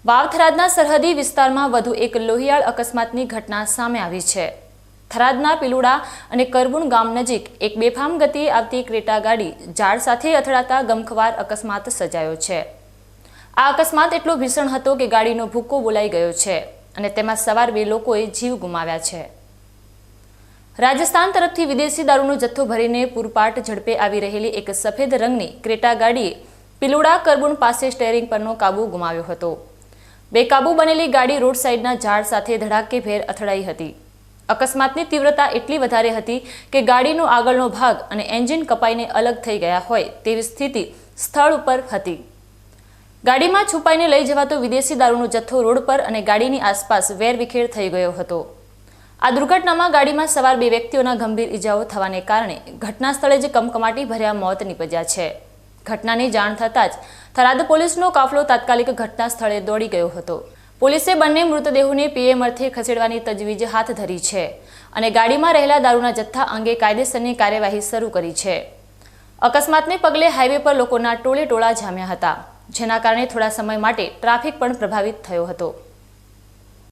વાવ થરાદના સરહદી વિસ્તારમાં વધુ એક લોહિયાળ અકસ્માતની ઘટના સામે આવી છે। થરાદના પિલુડા અને કરબુણ ગામ નજીક એક બેફામ ગતિએ આવતી ક્રેટા ગાડી ઝાડ સાથે અથડાતા ગમખ્વાર અકસ્માત સર્જાયો છે। આ અકસ્માત એટલો ભીષણ હતો કે ગાડીનો ભૂક્કો બોલાઈ ગયો છે અને તેમાં સવાર 2 લોકોએ જીવ ગુમાવ્યા છે। રાજસ્થાન તરફથી વિદેશી દારૂનો જથ્થો ભરીને પૂરપાટ ઝડપે આવી રહેલી એક સફેદ રંગની ક્રેટા ગાડીએ પિલુડા કરબુણ પાસે સ્ટીયરિંગ પરનો કાબુ ગુમાવ્યો હતો। બેકાબુ બનેલી ગાડી રોડ સાઈડના ઝાડ સાથે ધડાકેભેર અથડાઈ હતી। અકસ્માતની તીવ્રતા એટલી વધારે હતી કે ગાડીનો આગળનો ભાગ અને એન્જિન કપાઈને અલગ થઈ ગયા હોય તેવી સ્થિતિ સ્થળ ઉપર હતી। ગાડીમાં છુપાઈને લઈ જવાતો વિદેશી દારૂનો જથ્થો રોડ પર અને ગાડીની આસપાસ વેરવિખેર થઈ ગયો હતો। આ દુર્ઘટનામાં ગાડીમાં સવાર 2 વ્યક્તિઓના ગંભીર ઈજાઓ થવાને કારણે ઘટના સ્થળે જ કમકમાટી ભર્યા મોત નીપજ્યા છે। ઘટનાની જાણ થતાં જ થરાદ પોલીસનો કાફલો તાત્કાલિક ઘટના સ્થળે દોડી ગયો હતો। પોલીસે બંને મૃતદેહોને પીએમ અર્થે ખસેડવાની તજવીજ હાથ ધરી છે અને ગાડીમાં રહેલા દારૂના જથ્થા અંગે કાયદેસરની કાર્યવાહી શરૂ કરી છે। અકસ્માતને પગલે હાઈવે પર લોકોના ટોળે ટોળા જામ્યા હતા, જેના કારણે થોડા સમય માટે ટ્રાફિક પણ પ્રભાવિત થયો હતો।